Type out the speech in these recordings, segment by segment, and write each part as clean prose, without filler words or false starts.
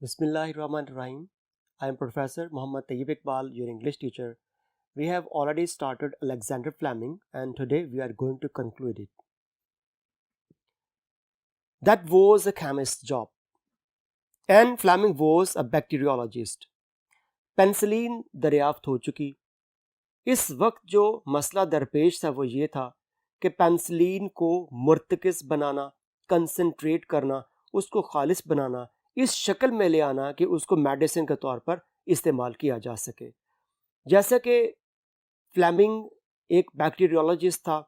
Bismillahirrahmanirrahim. I am Professor Muhammad Tayyib Iqbal, your English teacher. We have already started Alexander Fleming and today we are going to conclude it. That was a chemist's job and Fleming was a bacteriologist. Penicillin दरियाफ्त हो चुकी। इस वक्त जो मसला दरपेश था वो ये था कि पेंसिलिन को मुर्तकिस बनाना, कंसंट्रेट करना, उसको खालिस बनाना, इस शक्ल में ले आना कि उसको मेडिसिन के तौर पर इस्तेमाल किया जा सके। जैसा कि फ्लेमिंग एक बैक्टीरियोलॉजिस्ट था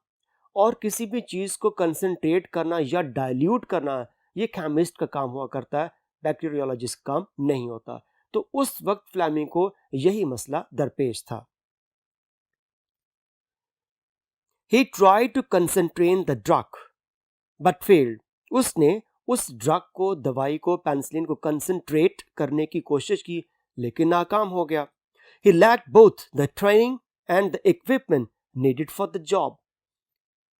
और किसी भी चीज़ को कंसंट्रेट करना या डाइल्यूट करना ये केमिस्ट का काम हुआ करता है, बैक्टीरियोलॉजिस्ट का काम नहीं होता। तो उस वक्त फ्लेमिंग को यही मसला दरपेश था। He tried to concentrate the drug but failed. उसने उस ड्रग को, दवाई को, पेंसिलिन को कंसंट्रेट करने की कोशिश की लेकिन नाकाम हो गया। He lacked both the training and the equipment needed for the job.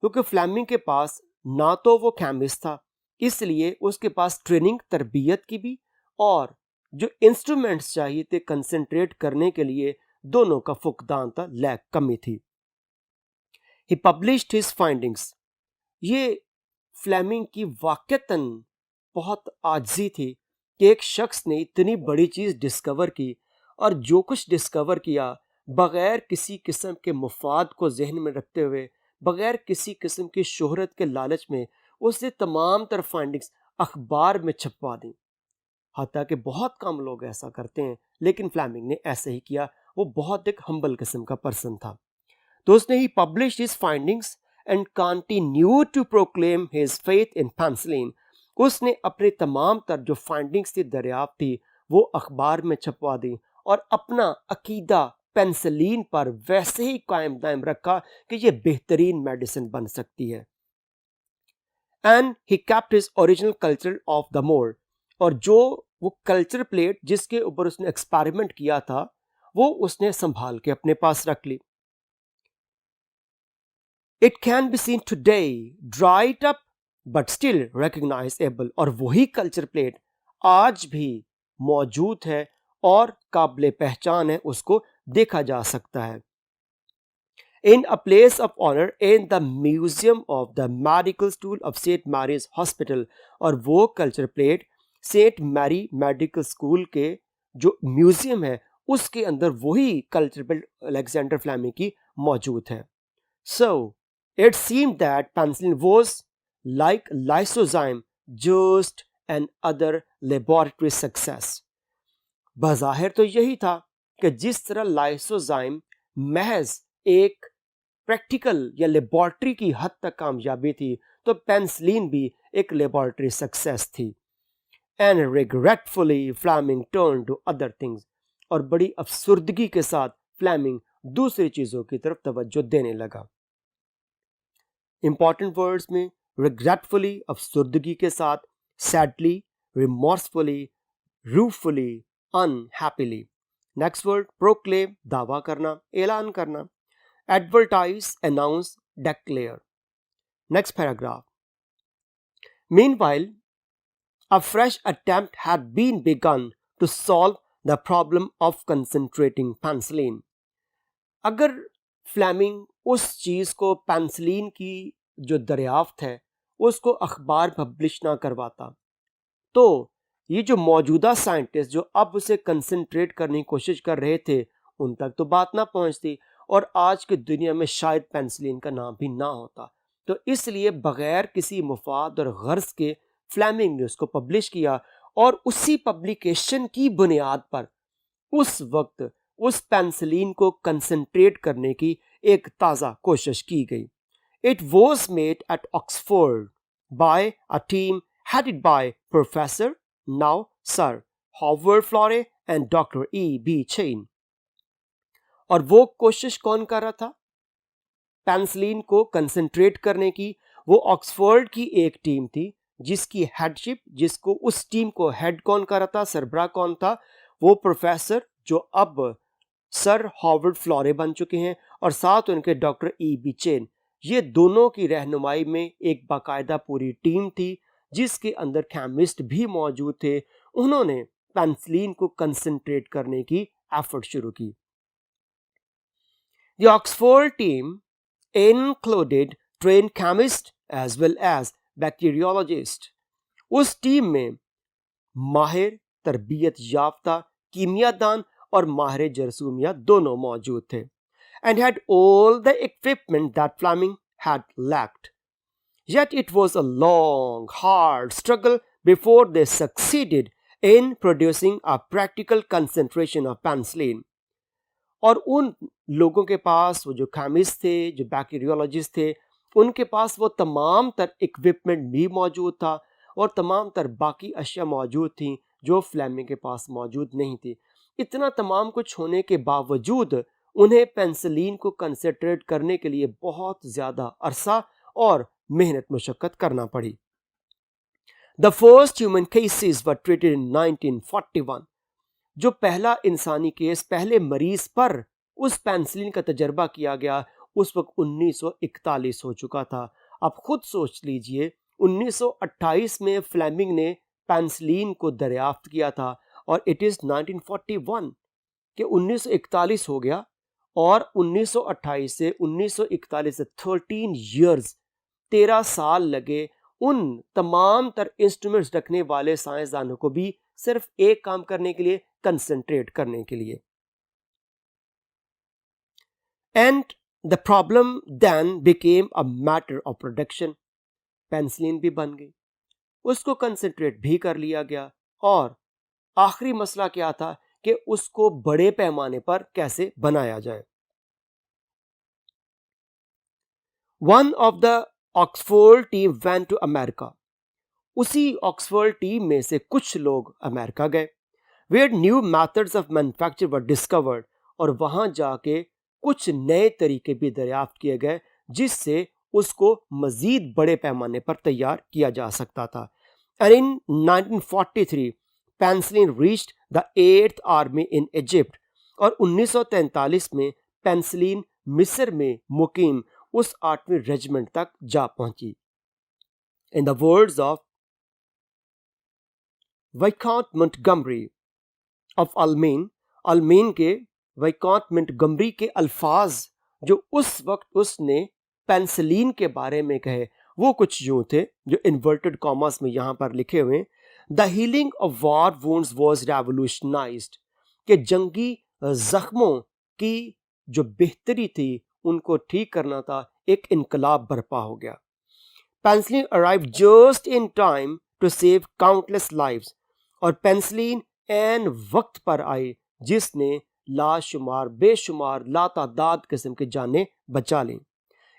क्योंकि फ्लेमिंग के पास ना तो वो केमिस्ट था, इसलिए उसके पास ट्रेनिंग, तरबियत की भी, और जो इंस्ट्रूमेंट्स चाहिए थे कंसंट्रेट करने के लिए, दोनों का फुकदान था, लैक, कमी थी। He published his findings. ये फ्लेमिंग की वाकतन बहुत आजिज़ी थी कि एक शख्स ने इतनी बड़ी चीज़ डिस्कवर की और जो कुछ डिस्कवर किया बग़ैर किसी किस्म के मुफाद को जहन में रखते हुए, बग़ैर किसी किस्म की शोहरत के लालच में, उसने तमाम तर फाइंडिंग्स अखबार में छपवा दी। हालांकि कि बहुत कम लोग ऐसा करते हैं, लेकिन फ्लेमिंग ने ऐसे ही किया। वो बहुत एक हम्बल किस्म का पर्सन था। तो उसने ही publish his findings and continue to proclaim his faith in penicillin. उसने अपने तमाम तर जो फाइंडिंग्स थी, दरियाफ्त थी, वो अखबार में छपवा दी और अपना अकीदा पेंसिलिन पर वैसे ही कायम दायम रखा कि ये बेहतरीन मेडिसिन बन सकती है। And he kept his original culture of the mould. और जो वो कल्चर प्लेट जिसके ऊपर उसने एक्सपेरिमेंट किया था वो उसने संभाल के अपने पास रख ली। It can be seen today, dried up but still recognizable. और वही कल्चर प्लेट आज भी मौजूद है और काबिल पहचान है, उसको देखा जा सकता है। In a place of honor in the Museum of the Medical School of St. Mary's Hospital. और वो culture plate Saint Mary medical school के जो म्यूजियम है उसके अंदर वही कल्चर प्लेट अलेक्जेंडर फ्लेमिंग की मौजूद है। So it seemed that penicillin was like lysozyme, just another laboratory success. बज़ाहिर तो यही था कि जिस तरह लाइसोजाइम महज एक प्रैक्टिकल या लेबॉर्ट्री की हद तक कामयाबी थी, तो पेनिसिलिन भी एक लेबॉर्ट्री सक्सेस थी। And regretfully Fleming turn to other things. और बड़ी अफसुर्दगी के साथ फ्लेमिंग दूसरी चीज़ों की तरफ तवज्जो देने लगा। इंपॉर्टेंट वर्ड्स में रिग्रेटफुली अफसुर्दगी के साथ, sadly, remorsefully, ruefully, unhappily. Next word proclaim, दावा करना, ऐलान करना। Advertise, announce, declare. Next paragraph. Meanwhile, a fresh attempt had been begun to solve the problem of concentrating penicillin. अगर फ्लेमिंग उस चीज़ को, पेंसिलिन की जो दरियाफ्त है, उसको अखबार पब्लिश ना करवाता, तो ये जो मौजूदा साइंटिस्ट जो अब उसे कंसंट्रेट करने की कोशिश कर रहे थे, उन तक तो बात ना पहुंचती और आज की दुनिया में शायद पेंसिलिन का नाम भी ना होता। तो इसलिए बगैर किसी मुफाद और गर्ज के फ्लेमिंग ने उसको पब्लिश किया और उसी पब्लिकेशन की बुनियाद पर उस वक्त उस पेंसिलिन को कंसंट्रेट करने की एक ताज़ा कोशिश की गई। It was made at Oxford by a team headed by Professor, now Sir, Howard Florey and Dr. E.B. Chain. और वो कोशिश कौन कर रहा था पेंसिलिन को कंसंट्रेट करने की? वो ऑक्सफोर्ड की एक टीम थी जिसकी हेडशिप, जिसको उस टीम को हेड कौन कर रहा था, सरबराह कौन था? वो प्रोफेसर जो अब सर हॉवर्ड फ्लोरे बन चुके हैं और साथ उनके डॉक्टर E.B. चेन। ये दोनों की रहनुमाई में एक बाकायदा पूरी टीम थी जिसके अंदर केमिस्ट भी मौजूद थे। उन्होंने पेनिसिलिन को कंसंट्रेट करने की एफर्ट शुरू की। The Oxford team included trained chemists as well as bacteriologists. उस टीम में माहिर तरबियत याफ्ता कीमियादान और माहिर जरसूमिया दोनों मौजूद थे, and had all the equipment that Fleming had lacked. Yet it was a long, hard struggle before they succeeded in producing a practical concentration of penicillin. और उन लोगों के पास, वो जो केमिस्ट थे, जो बैक्टीरियोलॉजिस्ट थे, उनके पास वो तमाम तर इक्विपमेंट भी मौजूद था और तमाम तर बाकी अशिया मौजूद थी जो फ्लेमिंग के पास मौजूद नहीं थी। इतना तमाम कुछ होने के बावजूद उन्हें पेनिसिलिन को कंसंट्रेट करने के लिए बहुत ज़्यादा अरसा और मेहनत मुशक्कत करना पड़ी। The first human cases were treated in 1941। जो पहला इंसानी केस, पहले मरीज पर उस पेनिसिलिन का तजर्बा किया गया, उस वक्त 1941 हो चुका था। आप खुद सोच लीजिए, 1928 में फ्लेमिंग ने पेनिसिलिन को दरियाफ्त किया था और इट इज़ 1941 कि 1941 हो गया और 1928 से 1941 से 13 ईयर्स, 13 साल लगे उन तमाम तर इंस्ट्रूमेंट्स रखने वाले साइंसदानों को भी सिर्फ एक काम करने के लिए, कंसंट्रेट करने के लिए। And the problem then became a matter of production. Penicillin भी बन गई, उसको कंसंट्रेट भी कर लिया गया और आखिरी मसला क्या था कि उसको बड़े पैमाने पर कैसे बनाया जाए। One of the Oxford team went to America. उसी ऑक्सफोर्ड टीम में से कुछ लोग अमेरिका गए, where new methods of manufacture were discovered, और वहां जाके कुछ नए तरीके भी दरियाफ्त किए गए जिससे उसको मजीद बड़े पैमाने पर तैयार किया जा सकता था। And in 1943 penicillin reached the 8th army in Egypt, और 1943 में पेनिसिलिन मिस्र में मुकीम उस 8वीं रेजिमेंट तक जा पहुंची। In the words of Viscount Montgomery of Alamein के विस्काउंट मोंटगमरी के अल्फाज जो उस वक्त उसने पेनिसिलिन के बारे में कहे, वो कुछ यूं थे जो इन्वर्टेड कॉमर्स में यहां पर लिखे हुए। The healing of war wounds was revolutionised, कि जंगी जख्मों की जो बेहतरी थी उनको ठीक करना था, एक इनकलाब बर्पा हो गया। Penicillin arrived just in time to save countless lives, और पेनिसिलिन एन वक्त पर आई जिसने लाशुमार बेशुमार लातादाद किस्म की जानें बचा ली।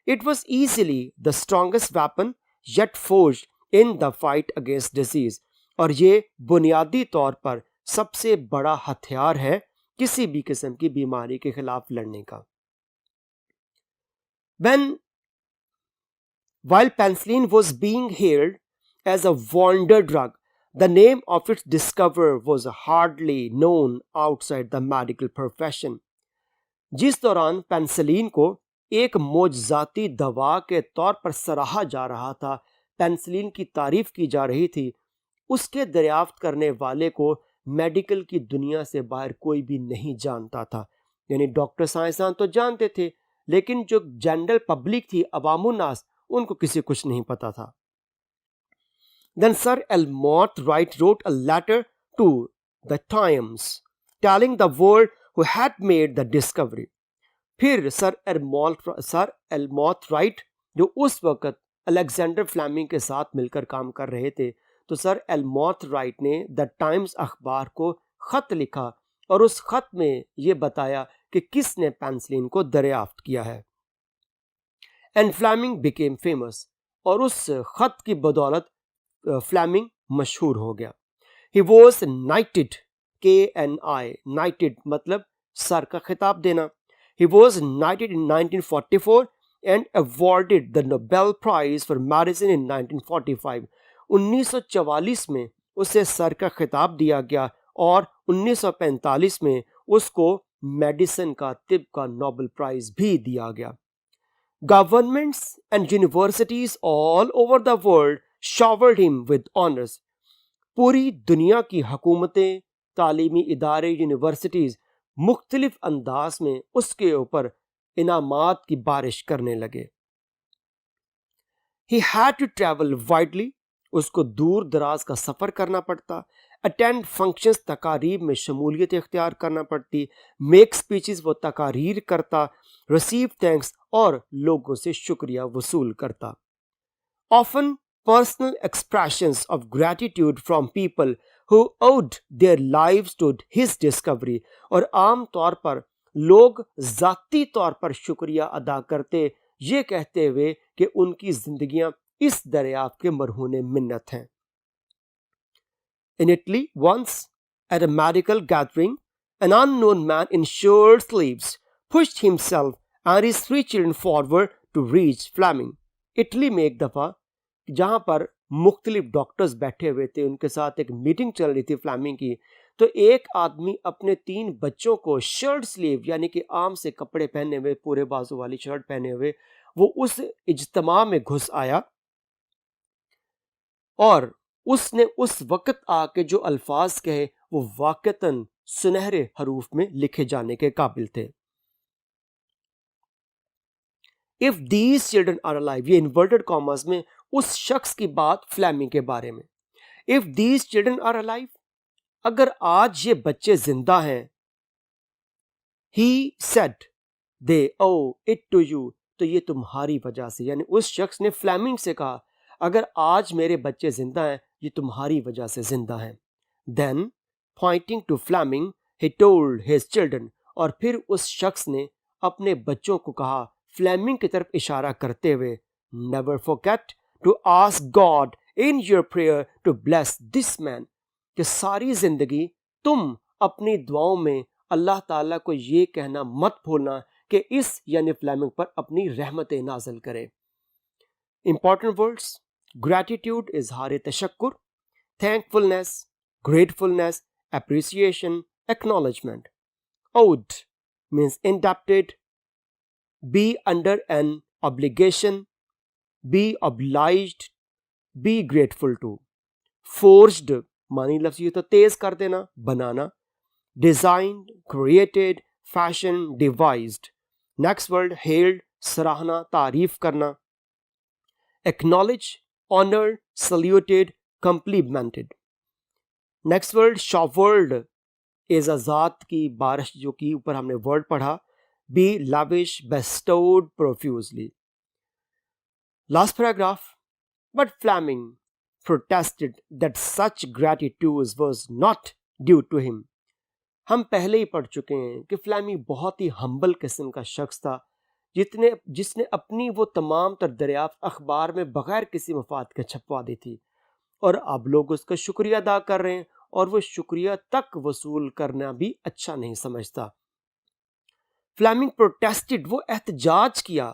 It was easily the strongest weapon yet forged in the fight against disease, और ये बुनियादी तौर पर सबसे बड़ा हथियार है किसी भी किस्म की बीमारी के खिलाफ लड़ने का। While penicillin was being hailed as a wonder drug, the name of its discoverer was hardly known outside the medical profession. जिस दौरान पेनिसिलिन को एक मोजजाती दवा के तौर पर सराहा जा रहा था, पेनिसिलिन की तारीफ की जा रही थी, उसके दरियाफ्त करने वाले को मेडिकल की दुनिया से बाहर कोई भी नहीं जानता था। यानी डॉक्टर साइंसदान तो जानते थे, लेकिन जो जनरल पब्लिक थी, अवामुन्नास, उनको किसी कुछ नहीं पता था। Then Sir Elmot Wright wrote a letter to the Times telling the world who had made the discovery. फिर सर एल्मोथ राइट जो उस वक्त अलेक्जेंडर फ्लेमिंग के साथ मिलकर काम कर रहे थे, तो सर एल्मोथ राइट ने द टाइम्स अखबार को ख़त लिखा और उस ख़त में ये बताया कि किसने पेनिसिलिन को दरियाफ्त किया है। एंड फ्लेमिंग बिकेम फेमस, और उस ख़त की बदौलत फ्लेमिंग मशहूर हो गया। ही वॉज नाइटेड, KNI, नाइटेड मतलब सर का खिताब देना। He was knighted in 1944 and awarded the Nobel Prize for Medicine in 1945. 1944 में उसे सर का खिताब दिया गया और 1945 में उसको मेडिसिन का, तिब का नोबेल प्राइज भी दिया गया। Governments and universities all over the world showered him with honors. पूरी दुनिया की हुकूमतें, तालीमी इदारे यूनिवर्सिटीज़ मुख्तलिफ अंदाज में उसके ऊपर इनामात की बारिश करने लगे। He had to travel widely, उसको दूर दराज का सफ़र करना पड़ता, अटेंड फंक्शंस तकारीब में शमूलियत इख्तियार करना पड़ती, मेक स्पीचेस वो तकारीर करता, रिसीव थैंक्स और लोगों से शुक्रिया वसूल करता। Often personal expressions of gratitude from people who owed their lives to his discovery, और आम तौर पर लोग ज़ाती तौर पर शुक्रिया अदा करते ये कहते हुए कि उनकी जिंदगियां इस दरियाफ्त के मरहूने मिन्नत हैं। In Italy, once at a medical gathering, an unknown man in short sleeves pushed himself and his 3 children forward to reach Fleming. Italy में एक दफ़ा जहां पर मुख्तलिफ डॉक्टर्स बैठे हुए थे, उनके साथ एक मीटिंग चल रही थी फ्लेमिंग की, तो एक आदमी अपने 3 बच्चों को शर्ट स्लीव यानी कि आम से कपड़े पहने हुए, पूरे बाजू वाली शर्ट पहने हुए, वो उस इज्तिमा में घुस आया और उसने उस वक्त आके जो अल्फाज कहे वो वाकतन सुनहरे हरूफ में लिखे जाने के काबिल थे। If these children are alive, ये इन्वर्टेड कॉमर्स में उस शख्स की बात फ्लेमिंग के बारे में। If these children are alive, अगर आज ये बच्चे जिंदा हैं, he said they owe it to you, तो ये तुम्हारी वजह से, यानी उस शख्स ने फ्लेमिंग से कहा अगर आज मेरे बच्चे जिंदा हैं ये तुम्हारी वजह से जिंदा हैं। Then pointing to Fleming he told his children, और फिर उस शख्स ने अपने बच्चों को कहा फ्लेमिंग की तरफ इशारा करते हुए, never forget to ask God in your prayer to bless this man, कि सारी जिंदगी तुम अपनी दुआओं में अल्लाह ताला को ये कहना मत भूलना कि इस यानी फ्लेमिंग पर अपनी रहमतें नाज़िल करे। इंपॉर्टेंट वर्ड्स, ग्रैटिट्यूड इजहार तशक्कुर, thankfulness, gratefulness, appreciation, acknowledgement. Owed means indebted, be under an obligation, be obliged, be grateful to. Forged मानी लफ्ज़ ये तो तेज कर देना, बनाना. Designed, created, fashioned, devised. Next word, hailed, सराहना, तारीफ करना. Acknowledge, honored, saluted, complimented. Next word, showered is ज़ात की बारिश जो कि ऊपर हमने वर्ड पढ़ा, be lavish, bestowed profusely. Last paragraph, but Fleming protested that such gratitude was not due to him. हम पहले ही पढ़ चुके हैं कि फ्लेमिंग बहुत ही हम्बल किस्म का शख्स था जिसने अपनी वो तमाम तर दरियाफ्त अखबार में बगैर किसी मफाद के छपवा दी थी, और अब लोग उसका शुक्रिया अदा कर रहे हैं और वो शुक्रिया तक वसूल करना भी अच्छा नहीं समझता. फ्लेमिंग प्रोटेस्टेड, वो एहतजाज किया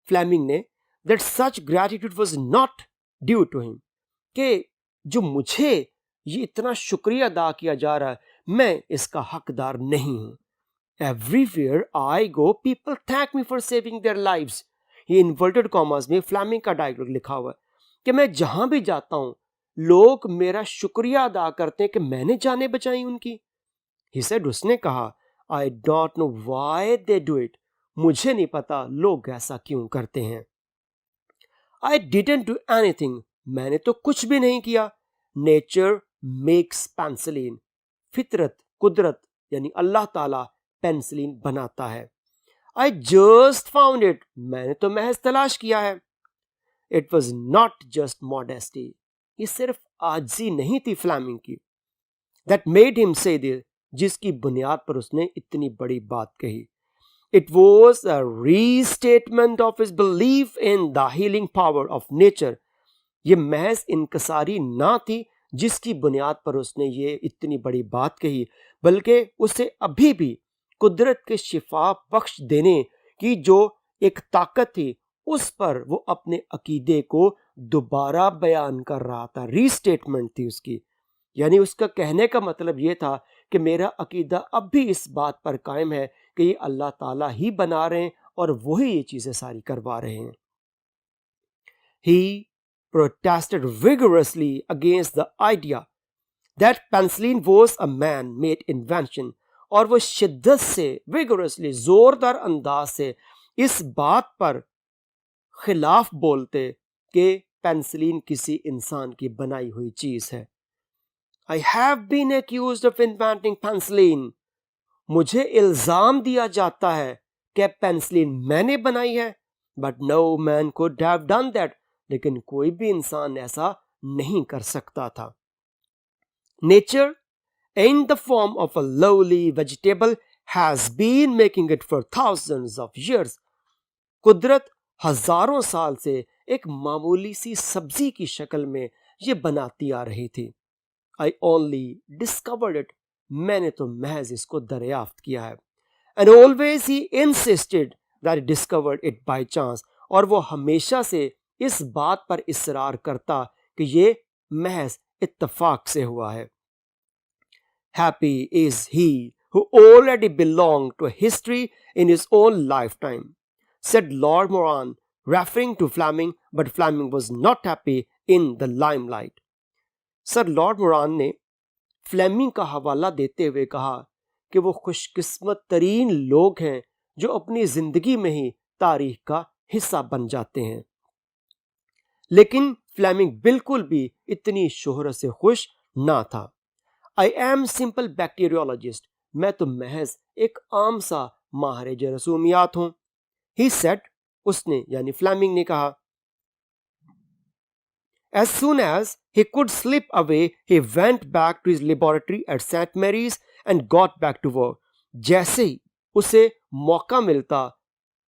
फ्लेमिंग ने, that such gratitude was not due to him, कि जो मुझे ये इतना शुक्रिया अदा किया जा रहा है मैं इसका हकदार नहीं हूं. Everywhere I go people thank me for saving their lives. ये इन्वर्टेड कॉमर्स में फ्लेमिंग का डायलॉग लिखा हुआ है कि मैं जहां भी जाता हूं लोग मेरा शुक्रिया अदा करते हैं कि मैंने जाने बचाई उनकी. He said, उसने कहा, I don't know why they do it. मुझे नहीं पता लोग ऐसा क्यों करते हैं. I didn't do anything. मैंने तो कुछ भी नहीं किया. Nature makes penicillin. फितरत, कुदरत यानी अल्लाह ताला पेनिसिलिन बनाता है. I just found it. मैंने तो महज तलाश किया है. It was not just modesty. ये सिर्फ आजी नहीं थी फ्लेमिंग की. That made him say this, जिसकी बुनियाद पर उसने इतनी बड़ी बात कही. It was a restatement of his belief in the healing power of nature. ये महज इनकसारी ना थी जिसकी बुनियाद पर उसने ये इतनी बड़ी बात कही, बल्कि उसे अभी भी कुदरत के शिफा बख्श देने की जो एक ताकत थी उस पर वो अपने अकीदे को दोबारा बयान कर रहा था. रीस्टेटमेंट थी उसकी, यानी उसका कहने का मतलब ये था कि मेरा अकीदा अब भी इस बात पर कायम है कि ये अल्लाह ताला ही बना रहे हैं और वही ये चीज़ें सारी करवा रहे हैं. He protested vigorously against the idea that penicillin was a man made invention, और वो शिद्दत से विगोरसली जोरदार अंदाज से इस बात पर खिलाफ बोलते कि पेंसिलिन किसी इंसान की बनाई हुई चीज है। I have been accused of inventing penicillin, मुझे इल्जाम दिया जाता है कि पेंसिलिन मैंने बनाई है, but no man could have done that, लेकिन कोई भी इंसान ऐसा नहीं कर सकता था। Nature in the form of a lowly vegetable has been making it for thousands of years. कुदरत हजारों साल से एक मामूली सी सब्जी की शक्ल में ये बनाती आ रही थी। I only discovered it, मैंने तो महज इसको दरियाफ्त किया है। And always he insisted that he discovered it by chance, और वो हमेशा से इस बात पर इसरार करता कि ये महज इत्तफाक से हुआ है। Happy is he who already belonged to history in his own lifetime, said Lord Moran, referring to Fleming, but Fleming was not happy in the limelight. Sir Lord Moran ने फ्लेमिंग का हवाला देते हुए कहा कि वो खुशकिस्मत तरीन लोग हैं जो अपनी जिंदगी में ही तारीख का हिस्सा बन जाते हैं, लेकिन फ्लेमिंग बिल्कुल भी इतनी शोहरत से खुश ना था। आई एम सिंपल बैक्टीरियोलॉजिस्ट, मैं तो महज एक आम सा माहिर रसूमियात हूं। ही सेड, उसने यानी फ्लेमिंग ने कहा। As soon as he could slip away, he went back to his laboratory at St. Mary's and got back to work. जैसे ही उसे मौका मिलता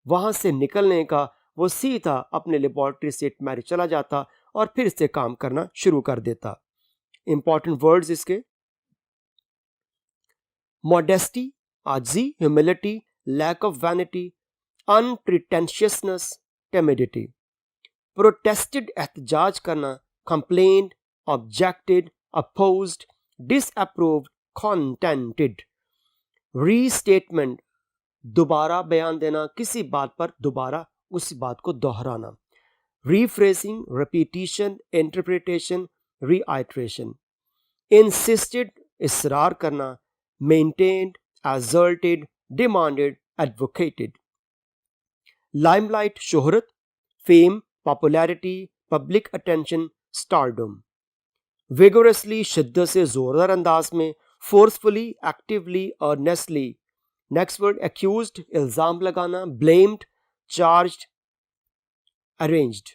वहां से निकलने का, वो सीधा अपने लेबोरेटरी सेंट मैरी चला जाता और फिर से काम करना शुरू कर देता। इंपॉर्टेंट वर्ड्स इसके: मॉडेस्टी, आजी, humility, lack of vanity, unpretentiousness, timidity. Protested, एहतजाज करना, complained, objected, opposed, disapproved, contented. Restatement, दोबारा बयान देना, किसी बात पर दोबारा उसी बात को दोहराना। Rephrasing, repetition, interpretation, reiteration. Insisted, इसरार करना, maintained, asserted, demanded, advocated. Limelight, शोहरत, fame, popularity, public attention, stardom. Vigorously, शिद्दत से, जोरदार अंदाज में। Forcefully, actively, earnestly. Next word, accused, इल्जाम लगाना, blamed, charged, arranged.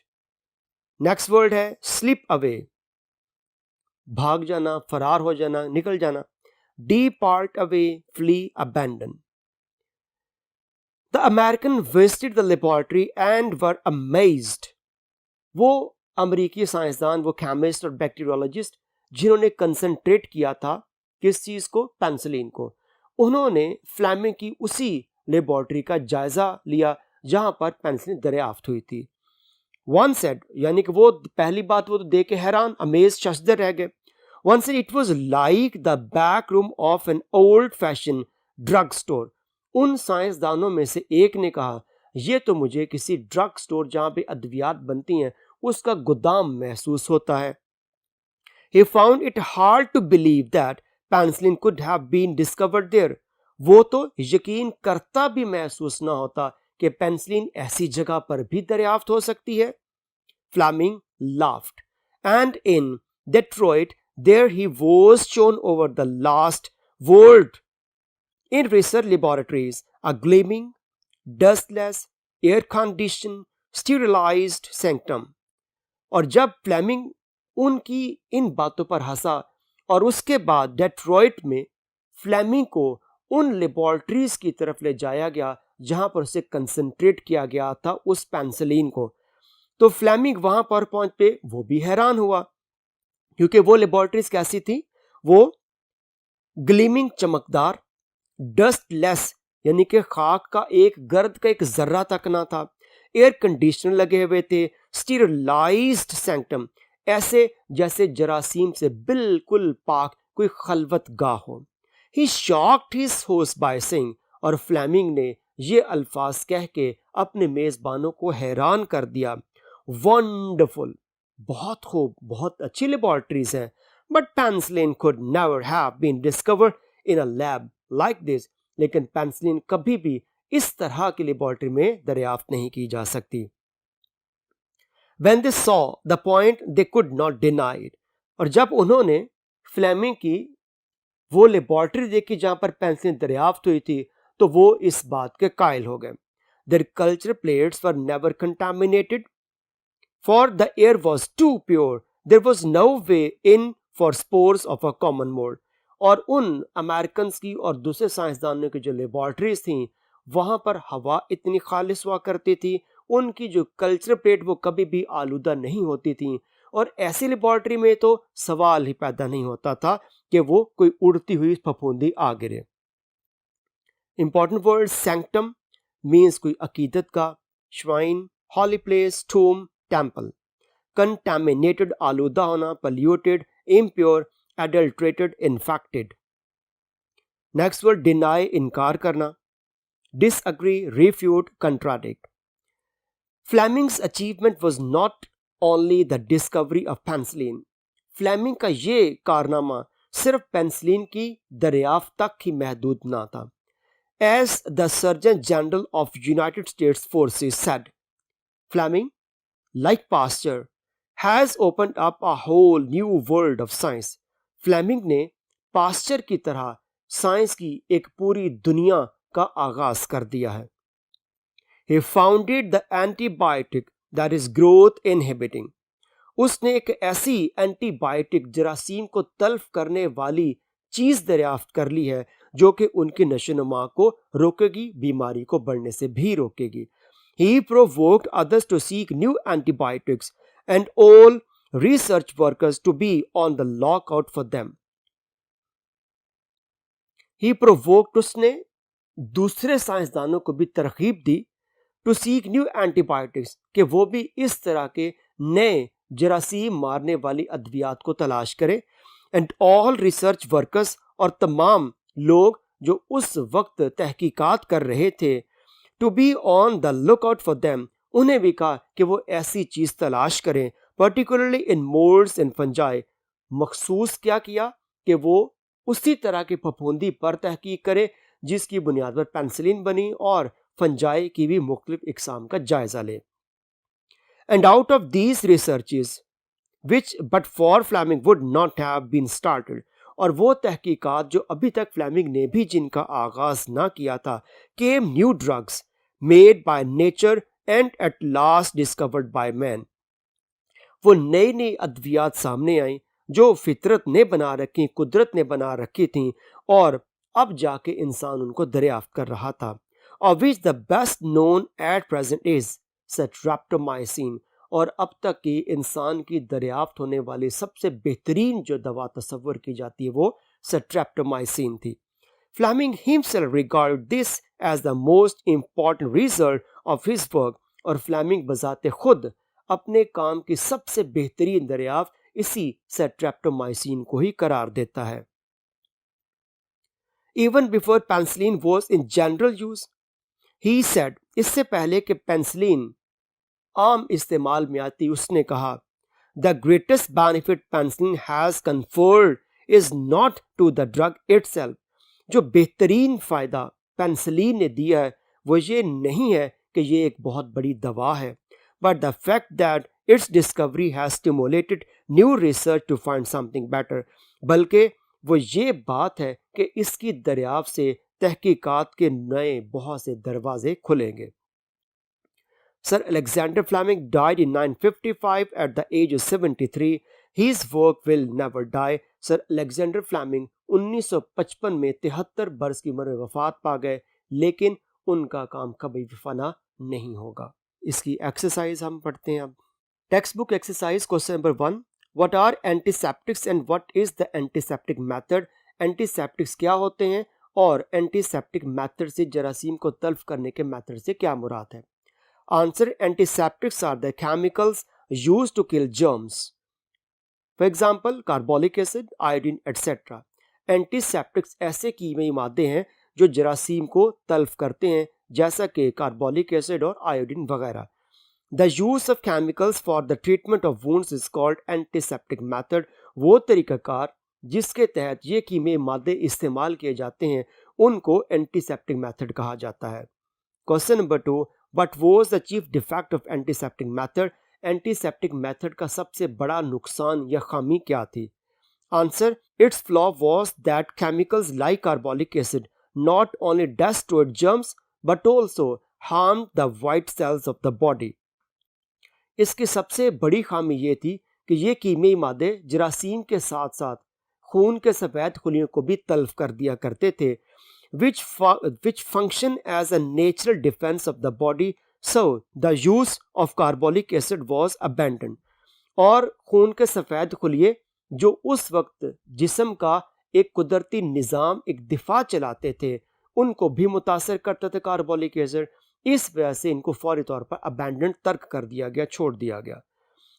Next word है स्लिप अवे, भाग जाना, फरार हो जाना, निकल जाना। Depart away, flee, abandon. The American visited the laboratory and were amazed. वो अमेरिकी साइंसदान, वो केमिस्ट और बैक्टीरियोलॉजिस्ट जिन्होंने कंसंट्रेट किया था किस चीज को, पेंसिलिन को, उन्होंने फ्लेमिंग की उसी लेबोरेटरी का जायजा लिया जहां पर पेंसिलिन दरियाफ्त हुई थी। वन सेड, यानी कि वो पहली बात वो तो देख के हैरान, अमेज, शशदर रह गए। One said it was like the back room of an old fashion drug store. उन साइंसदानों में से एक ने कहा, ये तो मुझे किसी ड्रग स्टोर जहां पे अद्वियात बनती हैं उसका गोदाम महसूस होता है। He found it hard to believe that penicillin could have been discovered there. वो तो यकीन करता भी महसूस ना होता कि पेंसिलिन ऐसी जगह पर भी दरियाफ्त हो सकती है। Fleming laughed, and in Detroit there he was shown over the last world in research laboratories, a gleaming, dustless, air-conditioned, sterilized sanctum. और जब फ्लेमिंग उनकी इन बातों पर हंसा और उसके बाद डेट्रॉइट में फ्लेमिंग को उन लेबोरेटरीज की तरफ ले जाया गया जहां पर उसे कंसंट्रेट किया गया था उस पेंसिलिन को, तो फ्लेमिंग वहां पर पहुंच पे वो भी हैरान हुआ, क्योंकि वो लेबोरेटरीज कैसी थी, वो ग्लीमिंग, चमकदार, डस्टलेस, यानी कि खाक का एक गर्द का एक जर्रा तक ना था, एयर कंडीशनर लगे हुए थे, स्टीरिलाइज्ड सैंक्टम, ऐसे जैसे जरासीम से बिल्कुल पाक कोई खलवत गाह हो। He shocked his host by saying, और फ्लेमिंग ने ये अल्फाज कह के अपने मेजबानों को हैरान कर दिया, वंडरफुल, बहुत खूब, बहुत अच्छी लेबोरेटरीज हैं, but penicillin could never have been discovered in a lab like this. लेकिन पेनिसिलिन कभी भी इस तरह की लेबोरेटरी में दरियाफ्त नहीं की जा सकती. When they saw the point, they could not deny it. और जब उन्होंने फ्लेमिंग की वो लेबोरेटरी देखी जहां पर पेनिसिलिन दरियाफ्त हुई थी, तो वो इस बात के कायल हो गए. Their culture plates were never contaminated, for the air was too pure. There was no way in for spores of a common mold. और उन अमेरिकन की और दूसरे साइंसदानों की जो लेबोरेटरीज थी वहां पर हवा इतनी खालिश हुआ करती थी, उनकी जो कल्चर प्लेट वो कभी भी आलूदा नहीं होती थी, और ऐसी लेबोरेटरी में तो सवाल ही पैदा नहीं होता था कि वो कोई उड़ती हुई फफूंदी आ गिरे. इंपॉर्टेंट वर्ड सैंक्टम मीन्स कोई अकीदत का, shrine, holy place, tomb, temple. Contaminated आलूदा होना, polluted, impure, adulterated, infected. Next word deny इनकार करना, disagree, refute, contradict. Fleming's achievement was not only the discovery of penicillin. Fleming का ये कारनामा सिर्फ पेनिसिलिन की दरियाफ्त तक ही महदूद ना था. As the Surgeon General of United States Forces said, Fleming, like Pasteur, has opened up a whole new world of science. Fleming ने पास्चर की तरह साइंस की एक पूरी दुनिया का आगाज कर दिया है. He founded the antibiotic that is growth inhibiting. उसने एक ऐसी एंटीबायोटिक जरासीम को तल्फ करने वाली चीज दरियाफ्त कर ली है जो कि उनकी नशोनुमा को रोकेगी, बीमारी को बढ़ने से भी रोकेगी. He provoked others to seek new antibiotics and all research workers to be on the lookout for them. He provoked, उसने दूसरे साइंसदानों को भी तरकीब दी, to seek new antibiotics, कि वो भी इस तरह के नए जरासीम मारने वाली अद्वियात को तलाश करें. And all research workers, और तमाम लोग जो उस वक्त तहकीकात कर रहे थे, to be on the lookout for them, उन्हें भी कहा कि वो ऐसी चीज तलाश करें, particularly in molds and fungi. मखसूस क्या किया कि वो उसी तरह की फफूंदी पर तहकीक करे जिसकी बुनियाद पर पेनिसिलिन बनी, और फंजाई की भी मुख्तलिफ इकसाम का जायजा ले. And out of these researches, which but for Fleming would not have been started, और वो तहकीकात जो अभी तक फ्लेमिंग ने भी जिनका आगाज ना किया था, came new drugs made by nature and at last discovered by man. वो नई नई अद्वियात सामने आई जो फितरत ने बना रखी, कुदरत ने बना रखी थी, और अब जाके इंसान उनको दरियाफ्त कर रहा था. Of which the best known at present is Streptomycin. और अब तक की इंसान की दरियाफ्त होने वाली सबसे बेहतरीन जो दवा तस्वर की जाती है वो स्ट्रेप्टोमाइसिन थी. Fleming himself regarded this as the most important result of his work, और फ्लेमिंग बजाते खुद अपने काम की सबसे बेहतरीन दरियाफ्त इसी स्ट्रेप्टोमाइसिन को ही करार देता है. Even before penicillin was in general use, he said, इससे पहले कि पेनिसिलिन आम इस्तेमाल में आती, उसने कहा, The greatest benefit penicillin has conferred is not to the drug itself. जो बेहतरीन फायदा पेनिसिलिन ने दिया है वो ये नहीं है कि ये एक बहुत बड़ी दवा है, but the fact that its discovery has stimulated new research to find something better. बल्कि वो ये बात है कि इसकी दरियाफ्त से तहकीकात के नए बहुत से दरवाजे खुलेंगे. Sir Alexander Fleming died in 955 at the age of 73. His work will never die. Sir Alexander Fleming 1955 में 73 बरस की उम्र में वफात पा गए, लेकिन उनका काम कभी भी फना नहीं होगा. इसकी एक्सरसाइज हम पढ़ते हैं अब. Text book exercise question number 1. What are antiseptics and what is the antiseptic method? Antiseptics क्या होते हैं और एंटीसेप्टिक मेथड से जरासीम को तल्फ करने के मेथड से क्या मुराद है? Answer, antiseptics are the chemicals used to kill germs. For example carbolic acid, iodine etcetera. Antiseptics ऐसे कीमई मादे हैं जो जरासीम को तल्फ करते हैं, जैसा कि कार्बोलिक एसिड और आयोडीन वगैरह. The use of chemicals for the treatment of wounds is called antiseptic method. वो तरीक़ाकार जिसके तहत ये कीमियाई मादे इस्तेमाल किए जाते हैं उनको एंटीसेप्टिक मेथड कहा जाता है। Question number 2, what was the chief defect of antiseptic method? Antiseptic method का सबसे बड़ा नुकसान या खामी क्या थी? Answer, it's flaw was that chemicals like carbolic acid not only destroyed germs but also harmed the white cells of the body। इसकी सबसे बड़ी खामी ये थी कि ये कीमियाई मादे जरासीम के साथ साथ खून के सफ़ेद खुलियों को भी तल्फ कर दिया करते थे, which function as a natural defense of the body, so the use of carbolic acid was abandoned। और खून के सफ़ेद खुलिये जो उस वक्त जिस्म का एक कुदरती निज़ाम, एक दिफा चलाते थे, उनको भी मुतासर करता था कार्बोलिक एसिड। इस वजह से इनको फौरी तौर पर अबैंडन, तर्क कर दिया गया, छोड़ दिया गया।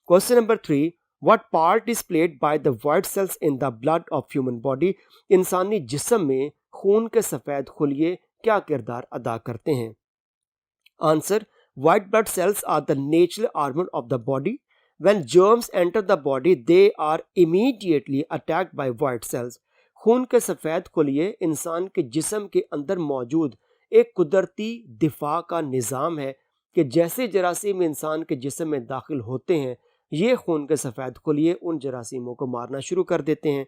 Question number 3, what part is played by the white cells in the blood of human body? इंसानी जिस्म में खून के सफ़ेद खुलिये क्या किरदार अदा करते हैं? Answer, white blood cells are the natural armour of the body. When germs enter the body, they are immediately attacked by white cells। खून के सफ़ेद खुलिये इंसान के जिस्म के अंदर मौजूद एक कुदरती दिफा का निज़ाम है कि जैसे जरासीम इंसान के जिस्म में दाखिल होते हैं, ये खून के सफ़ेद खुलिये उन जरासीमों को मारना शुरू कर देते हैं।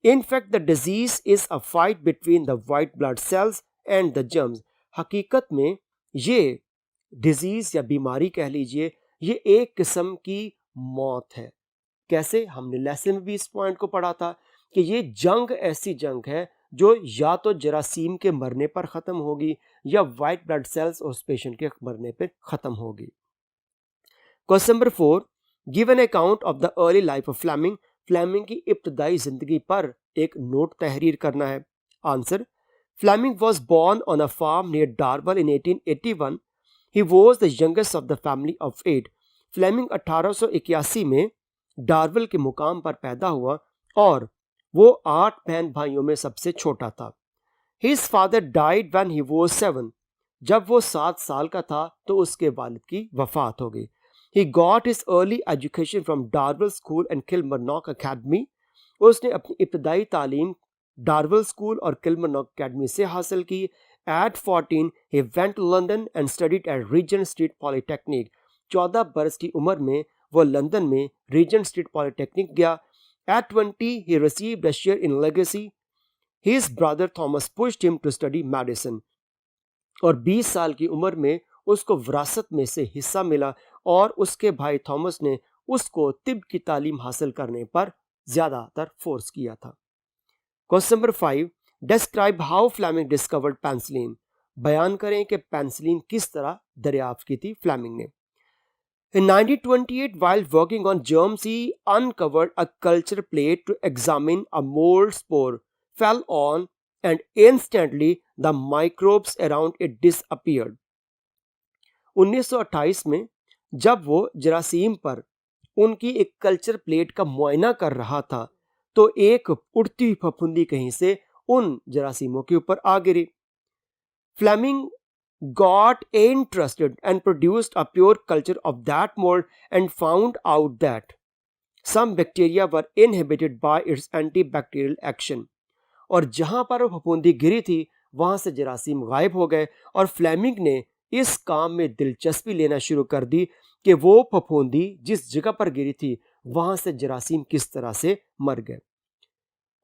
In fact the disease is a fight between the white blood cells and the germs. हकीकत में ये डिजीज़ या बीमारी कह लीजिए, ये एक किस्म की मौत है। कैसे? हमने लेसन में भी इस पॉइंट को पढ़ा था कि ये जंग ऐसी जंग है जो या तो जरासीम के मरने पर ख़त्म होगी या वाइट ब्लड सेल्स और पेशेंट के मरने पर ख़त्म होगी। Question number 4, give an account of the early life of Fleming. Fleming की इब्तदाई ज़िंदगी पर एक नोट तहरीर करना है। Answer, Fleming was born on a farm near Darvel in 1881। He was the youngest of the family of 8। Fleming 1881 में डार्वल के मुकाम पर पैदा हुआ और वो 8 बहन भाइयों में सबसे छोटा था। His father died when he was 7। जब वो 7 साल का था तो उसके वालिद की वफात हो गई। He got his early education from Darvel School and Kilmarnock Academy. उसने अपनी इब्तदाई तालीम डार्वल स्कूल और किल्मरनॉक अकेडमी से हासिल की। At 14 he went to London and studied at Regent Street Polytechnic. 14 बरस की उम्र में वो लंदन में रीजेंट स्ट्रीट पॉलीटेक्निक गया। At 20, he received a share in legacy. His brother Thomas pushed him to study medicine. और 20 साल की उम्र में उसको विरासत में से हिस्सा मिला और उसके भाई थॉमस ने उसको तिब की तालीम हासिल करने पर ज़्यादातर फोर्स किया था। Question number 5, describe how Fleming discovered penicillin. बयान करें कि पेंसिलिन किस तरह दरियाफ्त की थी फ्लेमिंग ने। In 1928, while working on germs, he uncovered a culture plate to examine a mold spore, fell on, and instantly the microbes around it disappeared। 1928 में जब वो जरासीम पर उनकी एक कल्चर प्लेट का मुआयना कर रहा था तो एक उड़ती हुई फफूंदी कहीं से उन जरासीमों के ऊपर आ गिरी। Fleming got interested and produced a pure culture of that mold and found out that some bacteria were inhibited by its antibacterial action। और जहां पर वो फफूंदी गिरी थी वहां से जरासीम गायब हो गए और फ्लेमिंग ने इस काम में दिलचस्पी लेना शुरू कर दी कि वो फफूंदी जिस जगह पर गिरी थी वहां से जरासीम किस तरह से मर गए।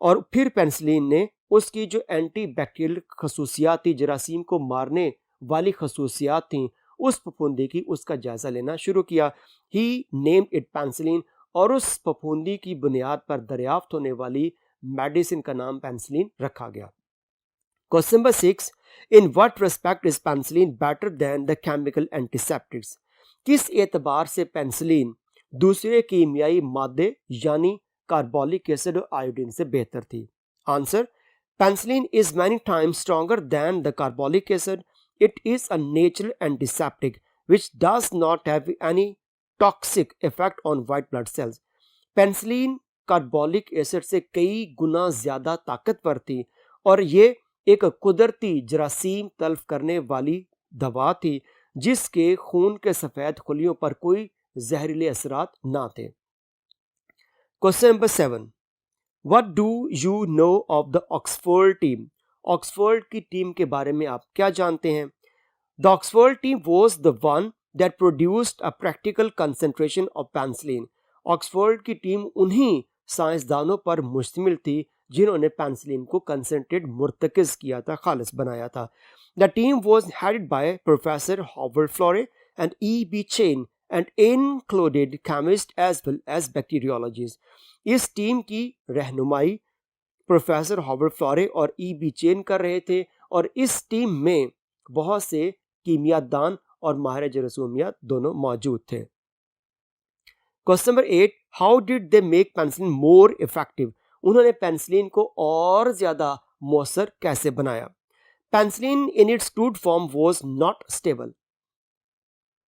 और फिर पेंसिलिन ने उसकी जो एंटी बैक्टीरियल खसूसियात थी, जरासीम को मारने वाली खसूसियात थी, उस फफूंदी की उसका जायजा लेना शुरू किया। ही नेम्ड इट पेंसिलिन और उस फफूंदी की बुनियाद पर दरियाफ्त होने वाली मेडिसिन का नाम पेंसिलिन रखा गया। Question number 6, in what respect is penicillin better than the chemical antiseptics. किस एतबार से पेंसिलिन दूसरे कीमियाई मादे यानी कार्बोलिक एसिड और आयोडीन से बेहतर थी? Answer, penicillin is many times stronger than the carbolic acid. It is a natural antiseptic which does not have any toxic effect on white blood cells। Penicillin carbolic acid से कई गुना ज़्यादा ताकतवर थी और ये एक कुदरती जरासीम तल्फ करने वाली दवा थी जिसके खून के सफ़ेद खुलियों पर कोई जहरीले असरात ना थे। Question number 7, what do you know of the Oxford team? Oxford की टीम के बारे में आप क्या जानते हैं? The Oxford team was the one that produced a practical concentration of penicillin. Oxford की टीम उन्हीं साइंसदानों पर मुश्तमिल थी जिन्होंने पेंसिलिन को कंसंट्रेट मुर्तकिज किया था, खालिस बनाया था। The team was headed by professor Howard फ्लोरे and E.B. Chain and included chemists as well as bacteriologists। इस टीम की रहनुमाई प्रोफेसर हॉवर्ड फ्लोरे और E.B. चेन कर रहे थे और इस टीम में बहुत से कीमियादान और माहिर जरासीमियात दोनों मौजूद थे। Question number 8, how did they make penicillin more effective? उन्होंने पेंसिलिन को और ज्यादा मौसर कैसे बनाया? Penicillin in its crude form was not stable.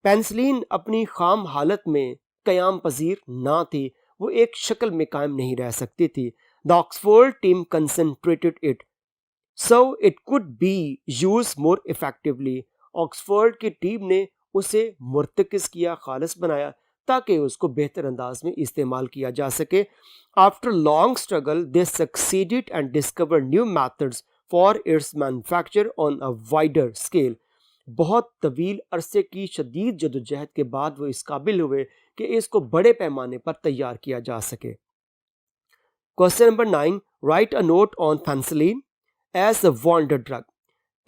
Penicillin अपनी खाम हालत में कयाम पजीर ना थी, वो एक शक्ल में कायम नहीं रह सकती थी। The Oxford team concentrated it so it could be use more effectively. Oxford की टीम ने उसे मुर्तकिज किया, खालिस बनाया ताकि उसको बेहतर अंदाज में इस्तेमाल किया जा सके। After long struggle they succeeded and discover new methods for its manufacture on a wider scale. बहुत तवील अरसे की शदीद जदोजहद के बाद वो इस काबिल हुए कि इसको बड़े पैमाने पर तैयार किया जा सके। Question number 9, write a note on penicillin as a wonder drug.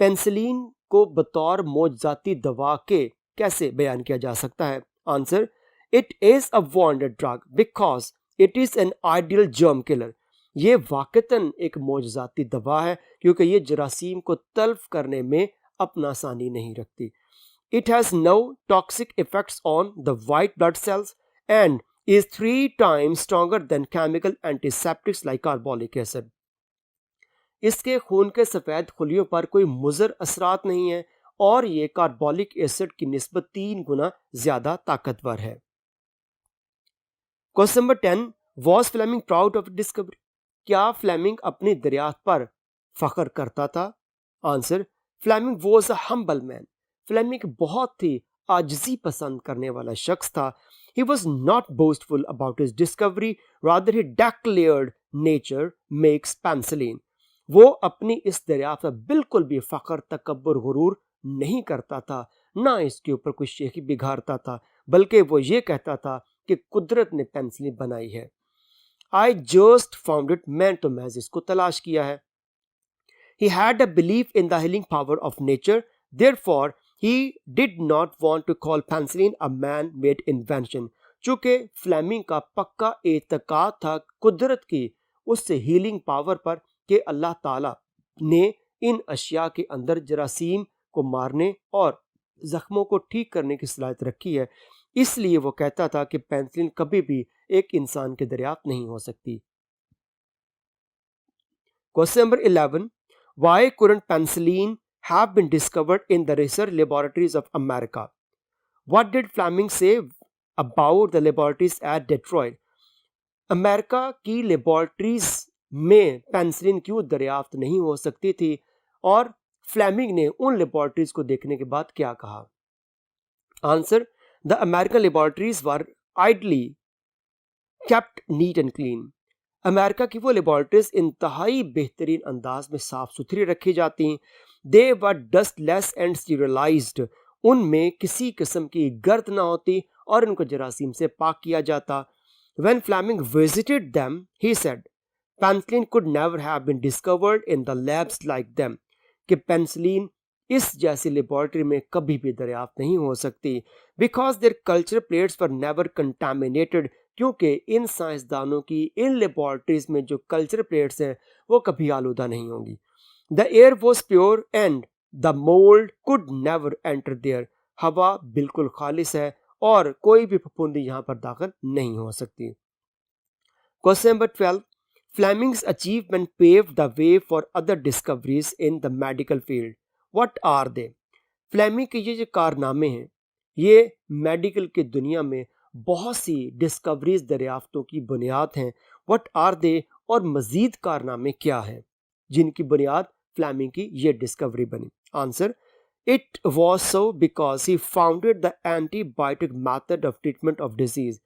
Penicillin को बतौर मौजजाती दवा के कैसे बयान किया जा सकता है? Answer, it is a wonder drug because it is an ideal germ killer. ये वाकतन एक मौजजाती दवा है क्योंकि ये जरासीम को तल्फ करने में अपना आसानी नहीं रखती। It has no toxic effects on the white blood cells and is 3 times stronger than chemical antiseptics like carbolic acid। इसके खून के सफ़ेद खुलियों पर कोई मुज़र असरात नहीं है और ये कार्बोलिक एसिड की निस्बत 3 गुना ज़्यादा ताकतवर है। Question number 10, was Fleming proud of discovery? क्या फ्लेमिंग अपनी दरियाफ्त पर फख्र करता था? Answer, Fleming was a humble man. Fleming बहुत ही आजिज़ी पसंद करने वाला शख्स था। He was not boastful about his discovery, rather he declared nature makes penicillin। वो अपनी इस दरियाफ्त पर बिल्कुल भी फ़ख्र, तकब्बुर, गुरूर नहीं करता था, ना इसके ऊपर कोई शेखी बिगाड़ता था, बल्कि वो ये कहता था कि कुदरत ने पेंसिलिन बनाई है। I just found it, मैं तो महज इसको तलाश किया है। He had a belief in the healing power of nature, therefore he did not want to call penicillin a man-made invention। चूंकि फ्लेमिंग का पक्का एतकाद था कुदरत की उससे हीलिंग पावर पर कि अल्लाह ताला ने इन अशिया के अंदर जरासीम को मारने और जख्मों को ठीक करने की सलाहियत रखी है, इसलिए वो कहता था कि पेंसिलिन कभी भी एक इंसान के दरियाफ्त नहीं हो सकती। Question number 11, why couldn't penicillin have been discovered in the research laboratories of America? What did Fleming say about the laboratories at Detroit? America की लेबॉर्ट्रीज में पेंसिलिन क्यों दरियाफ्त नहीं हो सकती थी और फ्लेमिंग ने उन लेबॉर्ट्रीज को देखने के बाद क्या कहा? Answer, the American laboratories were ideally kept neat and clean. America की वो लेबॉर्ट्रीज इंतहाई बेहतरीन अंदाज में साफ सुथरी रखी जाती हैं। दे वर डस्टलेस एंड स्टीरिलाइज्ड। उनमें किसी किस्म की गर्द ना होती और उनको जरासीम से पाक किया जाता। When Fleming visited them, he said, penicillin could never have been discovered in the labs like them। कि पेंसिलिन इस जैसी लेबॉर्ट्री में कभी भी दरियाफ्त नहीं हो सकती। Because their culture plates were never contaminated. क्योंकि इन साइंसदानों की इन लेबॉर्ट्रीज में जो कल्चर प्लेट्स हैं वो कभी आलूदा नहीं होंगी। The air was pure and the mould could never enter there. हवा बिल्कुल खालिस है और कोई भी फफूंदी यहाँ पर दाखिल नहीं हो सकती। Question number 12, Fleming's achievement paved the way for other discoveries in the medical field. What are they? Fleming के ये जो कारनामे हैं ये मेडिकल की दुनिया में बहुत सी डिस्कवरीज दरियाफ्तों की बुनियाद हैं। What are they? और मजीद कारनामे क्या हैं जिनकी बुनियाद फ्लेमिंग की ये डिस्कवरी बनी? Answer, It was so because he founded the antibiotic method of treatment of disease।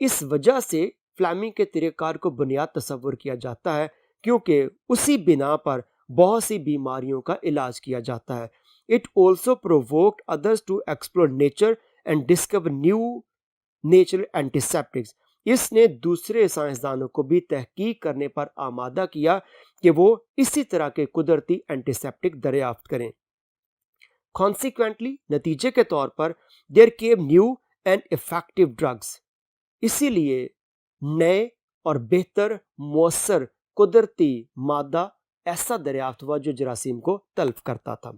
इस वजह से फ्लेमिंग के तरीक़ार को बुनियाद तस्वुर किया जाता है क्योंकि उसी बिना पर बहुत सी बीमारियों का इलाज किया जाता है। It also provoked others to explore nature and discover new natural antiseptics. इसने दूसरे साइंसदानों को भी तहकीक करने पर आमादा किया कि वो इसी तरह के कुदरती एंटीसेप्टिक दरियाफ्त करें। कॉन्सिक्वेंटली नतीजे के तौर पर there came new and effective drugs. इसीलिए नए और बेहतर मौसर कुदरती मादा ऐसा दरियाफ्त हुआ जो जरासीम को तल्फ करता था।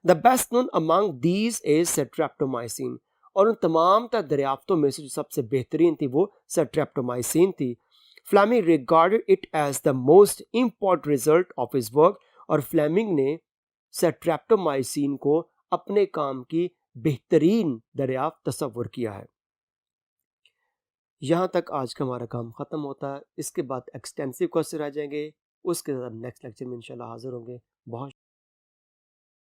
The best known among these is streptomycin, और उन तमाम दरियाफ्तों में से जो सबसे बेहतरीन थी वो सेट्रेप्टोमाइसिन थी। Fleming regarded it as the most important result of his work, और फ्लेमिंग ने सेट्रेप्टोमाइसिन को अपने काम की बेहतरीन दरियाफ्त तस्वुर किया है। यहाँ तक आज का हमारा काम ख़त्म होता है। इसके बाद एक्सटेंसिव क्वेश्चन आ जाएंगे, उसके बाद नेक्स्ट लेक्चर में इंशाल्लाह हाजिर होंगे। बहुत